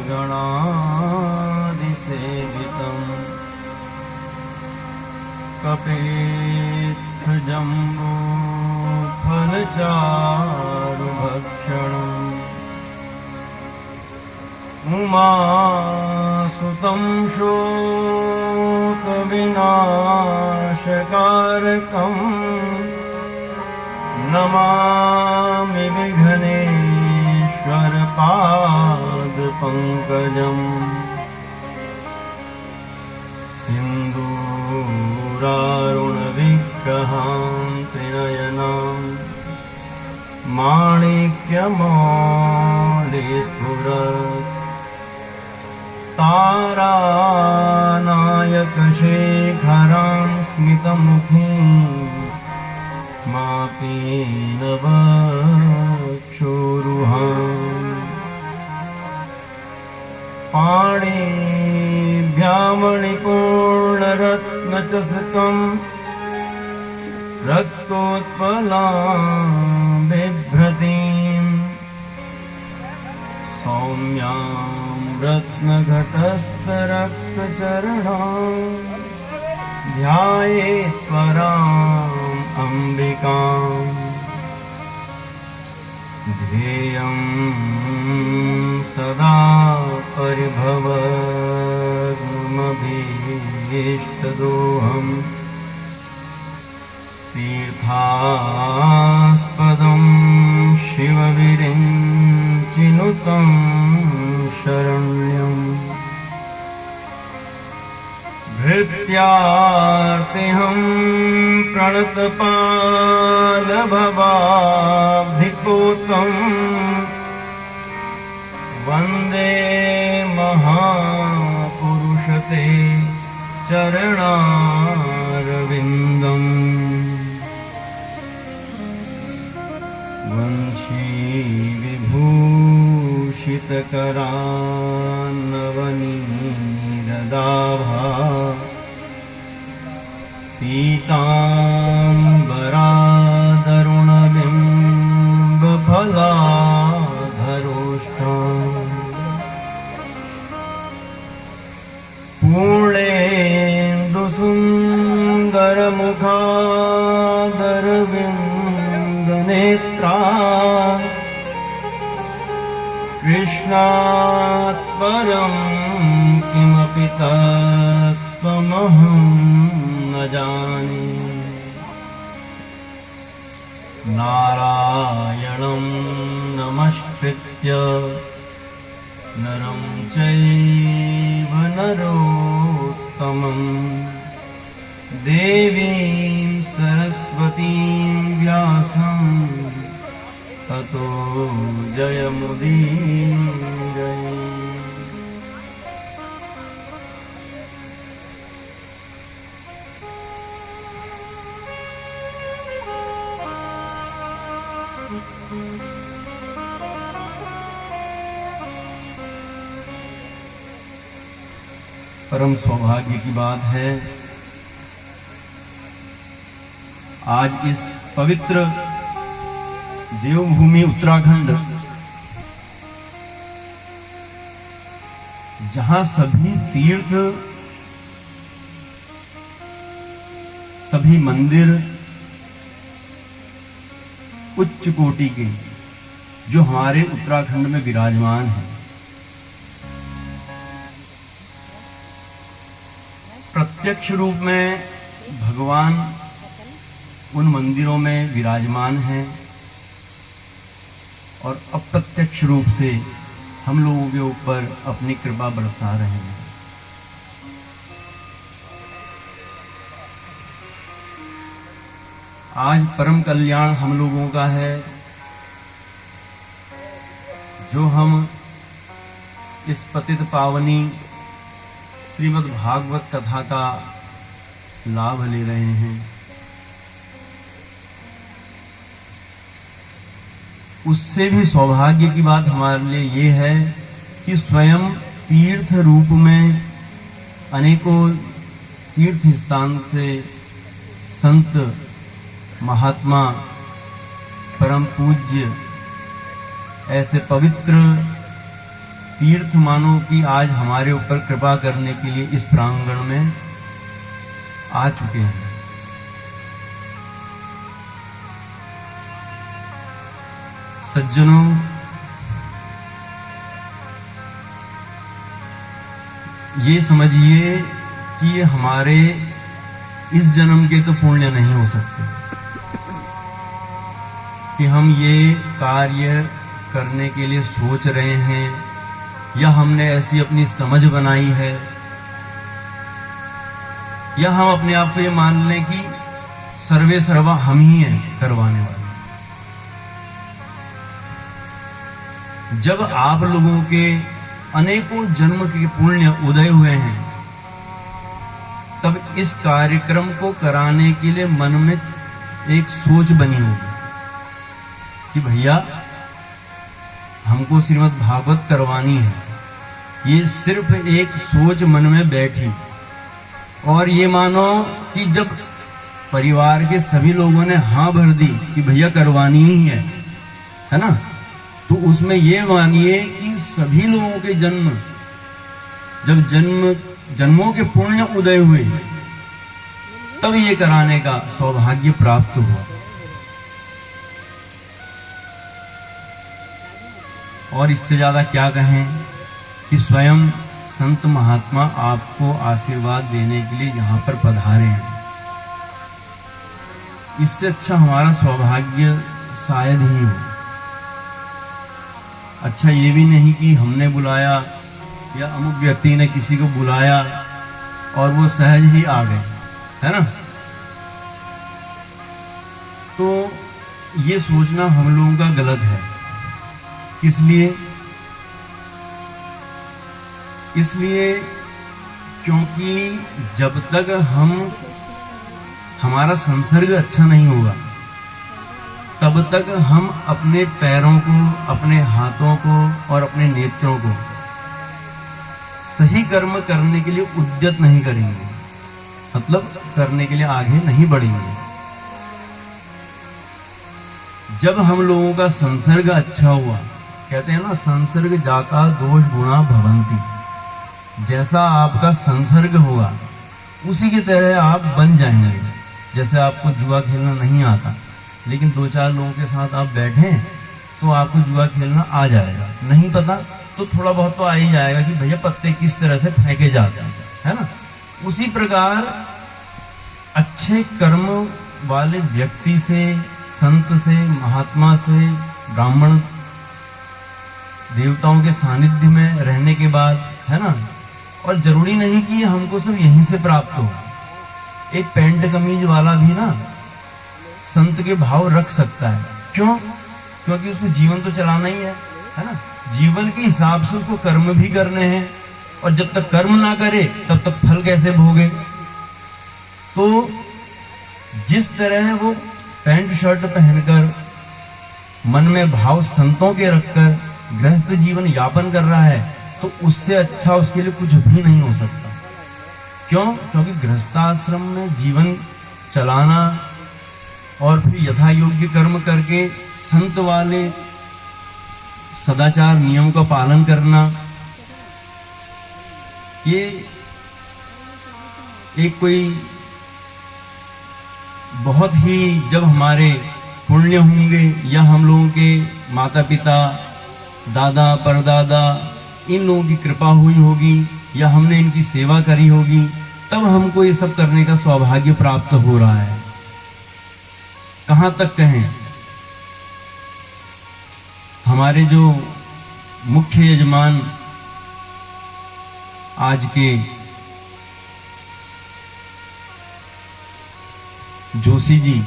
गणादिसेवितम् कपेत्थजम्बो फलचारुभक्षणम् उमासुतं शोकविनाशकारकम् नमामि विघ्नेश्वर पादपङ्कजम् सिन्दूरारुणविग्रहां त्रिनयनां माणिक्यमौलिस्फुरत् तारानायकशेखरां स्मितमुखीं मापीनवक्षोरुहाम् पाणिभ्यामणिपूर्णरत्नचषकम् रक्तोत्पलां बिभ्रतीम् सौम्यां रत्नघटस्थरक्तचरणां ध्यायेत् पराम् अम्बिकाम् ध्येयं सदा परिभवग्नमभीष्टदोहम् तीर्थास्पदं शिवविरिञ्चिनुतं शरण्यम् भृत्यार्तिहं प्रणतपालभवाब्धिपूतम् वन्दे महापुरुषते चरणारविन्दम् वंशीविभूषितकरान्नवनीरदाभा पीताम्बरादरुणबिम्बफलाधरोष्ठाम् पूर्णेन्दुसुन्दरमुखादरविन्दनेत्रा कृष्णात् परं किमपि तत्त्वमहं न जाने नारायणं नमस्कृत्य नरं चैव नरोत्तमं देवीं सरस्वतीं व्यासं ततो जयमुदीरये। परम सौभाग्य की बात है, आज इस पवित्र देवभूमि उत्तराखंड, जहां सभी तीर्थ, सभी मंदिर उच्च कोटि के जो हमारे उत्तराखंड में विराजमान हैं, प्रत्यक्ष रूप में भगवान उन मंदिरों में विराजमान हैं और अप्रत्यक्ष रूप से हम लोगों के ऊपर अपनी कृपा बरसा रहे हैं। आज परम कल्याण हम लोगों का है जो हम इस पतित पावनी श्रीमद् भागवत कथा का लाभ ले रहे हैं। उससे भी सौभाग्य की बात हमारे लिए ये है कि स्वयं तीर्थ रूप में अनेकों तीर्थ स्थान से संत महात्मा परम पूज्य ऐसे पवित्र तीर्थ मानो कि आज हमारे ऊपर कृपा करने के लिए इस प्रांगण में आ चुके हैं। सज्जनों, ये समझिए कि ये हमारे इस जन्म के तो पुण्य नहीं हो सकते कि हम ये कार्य करने के लिए सोच रहे हैं, या हमने ऐसी अपनी समझ बनाई है, या हम अपने आप को ये मान लें कि सर्वे सर्वा हम ही हैं करवाने वाले। जब आप लोगों के अनेकों जन्म के पुण्य उदय हुए हैं, तब इस कार्यक्रम को कराने के लिए मन में एक सोच बनी होगी कि भैया हमको श्रीमद् भागवत करवानी है। ये सिर्फ एक सोच मन में बैठी, और ये मानो कि जब परिवार के सभी लोगों ने हाँ भर दी कि भैया करवानी ही है ना, तो उसमें ये मानिए कि सभी लोगों के जन्म, जब जन्मों के पुण्य उदय हुए, तब ये कराने का सौभाग्य प्राप्त हुआ। और इससे ज्यादा क्या कहें कि स्वयं संत महात्मा आपको आशीर्वाद देने के लिए यहाँ पर पधारे हैं। इससे अच्छा हमारा सौभाग्य शायद ही हो। अच्छा ये भी नहीं कि हमने बुलाया या अमुक व्यक्ति ने किसी को बुलाया और वो सहज ही आ गए, है ना। तो ये सोचना हम लोगों का गलत है। इसलिए क्योंकि जब तक हमारा संसर्ग अच्छा नहीं होगा, तब तक हम अपने पैरों को, अपने हाथों को और अपने नेत्रों को सही कर्म करने के लिए उद्यत नहीं करेंगे, मतलब करने के लिए आगे नहीं बढ़ेंगे। जब हम लोगों का संसर्ग अच्छा हुआ, कहते हैं ना संसर्ग जाता दोष गुणा भवंती, जैसा आपका संसर्ग होगा उसी की तरह आप बन जाएंगे। जैसे आपको जुआ खेलना नहीं आता, लेकिन दो चार लोगों के साथ आप बैठे तो आपको जुआ खेलना आ जाएगा। नहीं पता तो थोड़ा बहुत तो आ ही जाएगा कि भैया पत्ते किस तरह से फेंके जाते हैं, है ना। उसी प्रकार अच्छे कर्म वाले व्यक्ति से, संत से, महात्मा से, ब्राह्मण देवताओं के सानिध्य में रहने के बाद, है ना, और जरूरी नहीं कि हमको सब यहीं से प्राप्त हो। एक पैंट कमीज वाला भी ना संत के भाव रख सकता है। क्यों? क्योंकि उसको जीवन तो चलाना ही है ना। जीवन के हिसाब से उसको कर्म भी करने हैं, और जब तक कर्म ना करे तब तक फल कैसे भोगे। तो जिस तरह वो पैंट शर्ट पहनकर मन में भाव संतों के रखकर गृहस्थ जीवन यापन कर रहा है, तो उससे अच्छा उसके लिए कुछ भी नहीं हो सकता। क्यों? क्योंकि गृहस्थाश्रम में जीवन चलाना और फिर यथा योग्य कर्म करके संत वाले सदाचार नियम का पालन करना, ये एक कोई बहुत ही, जब हमारे पुण्य होंगे या हम लोगों के माता पिता, दादा परदादा, इन लोगों की कृपा हुई होगी या हमने इनकी सेवा करी होगी, तब हमको ये सब करने का सौभाग्य प्राप्त हो रहा है। कहां तक कहें, हमारे जो मुख्य यजमान आज के जोशी जी,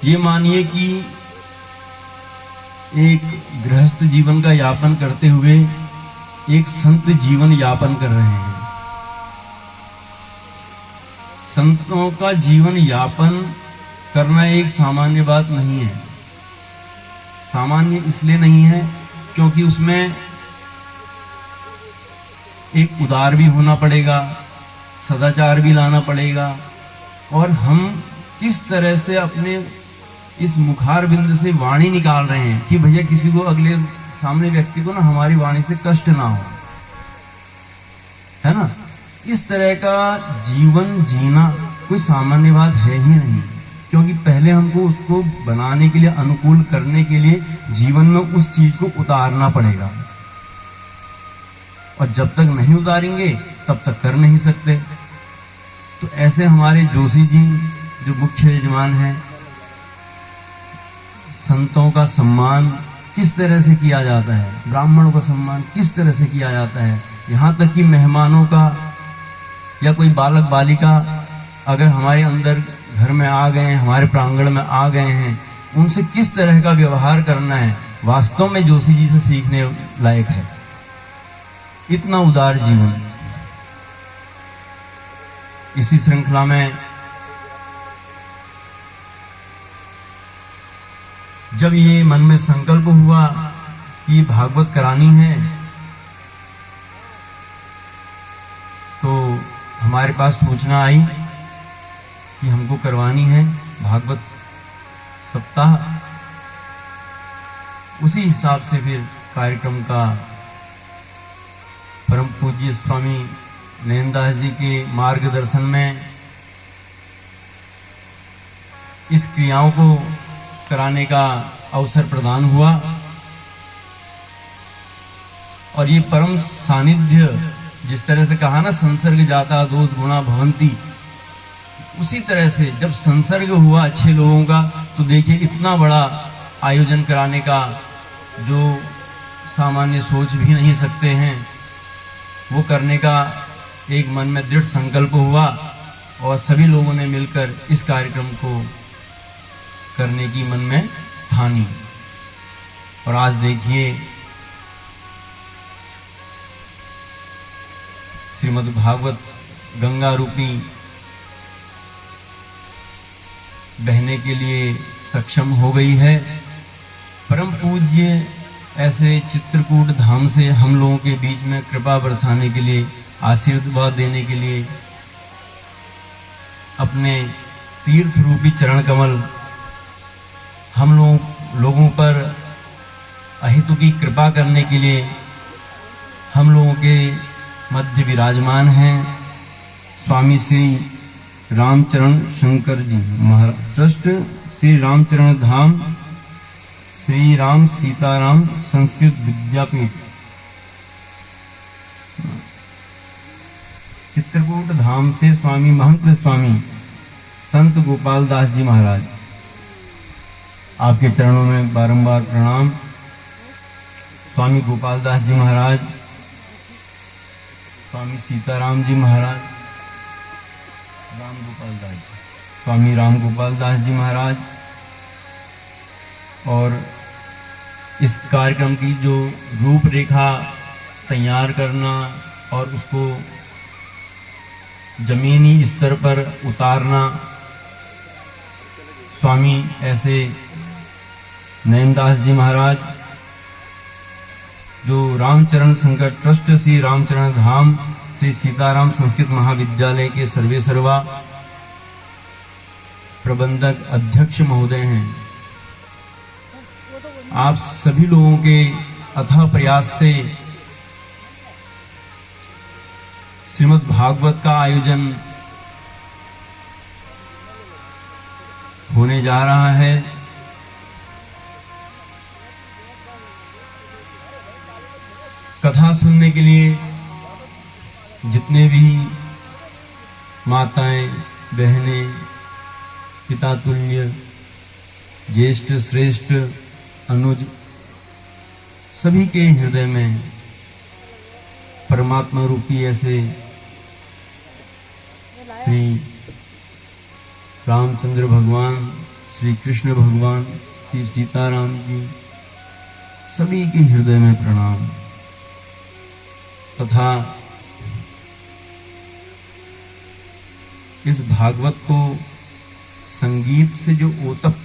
ये मानिए कि एक गृहस्थ जीवन का यापन करते हुए एक संत जीवन यापन कर रहे हैं। संतों का जीवन यापन करना एक सामान्य बात नहीं है। सामान्य इसलिए नहीं है क्योंकि उसमें एक उदार भी होना पड़ेगा, सदाचार भी लाना पड़ेगा, और हम किस तरह से अपने इस मुखार बिंद से वाणी निकाल रहे हैं कि भैया किसी को, अगले सामने व्यक्ति को ना हमारी वाणी से कष्ट ना हो, है ना। इस तरह का जीवन जीना कोई सामान्य बात है ही नहीं, क्योंकि पहले हमको उसको बनाने के लिए, अनुकूल करने के लिए जीवन में उस चीज को उतारना पड़ेगा, और जब तक नहीं उतारेंगे तब तक कर नहीं सकते। तो ऐसे हमारे जोशी जी जो मुख्य यजमान हैं, संतों का सम्मान किस तरह से किया जाता है, ब्राह्मणों का सम्मान किस तरह से किया जाता है, यहाँ तक कि मेहमानों का या कोई बालक बालिका अगर हमारे अंदर घर में आ गए हैं, हमारे प्रांगण में आ गए हैं, उनसे किस तरह का व्यवहार करना है, वास्तव में जोशी जी से सीखने लायक है। इतना उदार जीवन। इसी श्रृंखला में जब ये मन में संकल्प हुआ कि भागवत करानी है, तो हमारे पास सूचना आई कि हमको करवानी है भागवत सप्ताह। उसी हिसाब से फिर कार्यक्रम का परम पूज्य स्वामी नयनदास जी के मार्गदर्शन में इस क्रियाओं को कराने का अवसर प्रदान हुआ, और ये परम सानिध्य, जिस तरह से कहा ना संसर्ग जाता दोष गुणा भवंती, उसी तरह से जब संसर्ग हुआ अच्छे लोगों का, तो देखिए इतना बड़ा आयोजन कराने का जो सामान्य सोच भी नहीं सकते हैं, वो करने का एक मन में दृढ़ संकल्प हुआ, और सभी लोगों ने मिलकर इस कार्यक्रम को करने की मन में ठानी। और आज देखिए श्रीमद् भागवत गंगा रूपी बहने के लिए सक्षम हो गई है। परम पूज्य ऐसे चित्रकूट धाम से हम लोगों के बीच में कृपा बरसाने के लिए, आशीर्वाद देने के लिए अपने तीर्थ रूपी चरण कमल हम लोगों पर अहितु की कृपा करने के लिए हम लोगों के मध्य विराजमान हैं स्वामी श्री रामचरण शंकर जी महाराज ट्रस्ट, श्री रामचरण धाम, श्री राम सीताराम संस्कृत विद्यापीठ, चित्रकूट धाम से स्वामी महंत स्वामी संत गोपाल दास जी महाराज, आपके चरणों में बारंबार प्रणाम। स्वामी गोपाल दास जी महाराज, स्वामी सीताराम जी महाराज, राम गोपाल दास जी, स्वामी राम गोपाल दास जी महाराज, और इस कार्यक्रम की जो रूपरेखा तैयार करना और उसको जमीनी स्तर पर उतारना, स्वामी ऐसे नयनदास जी महाराज जो रामचरण शंकर ट्रस्ट, श्री रामचरण धाम, श्री सीताराम संस्कृत महाविद्यालय के सर्वे सर्वा प्रबंधक अध्यक्ष महोदय हैं। आप सभी लोगों के अथाह प्रयास से श्रीमद् भागवत का आयोजन होने जा रहा है। कथा सुनने के लिए जितने भी माताएं, बहनें, पिता तुल्य, ज्येष्ठ, श्रेष्ठ, अनुज, सभी के हृदय में परमात्मा रूपी ऐसे श्री रामचंद्र भगवान, श्री कृष्ण भगवान, श्री सीताराम जी, सभी के हृदय में प्रणाम। तथा इस भागवत को संगीत से जो ओतप्रोत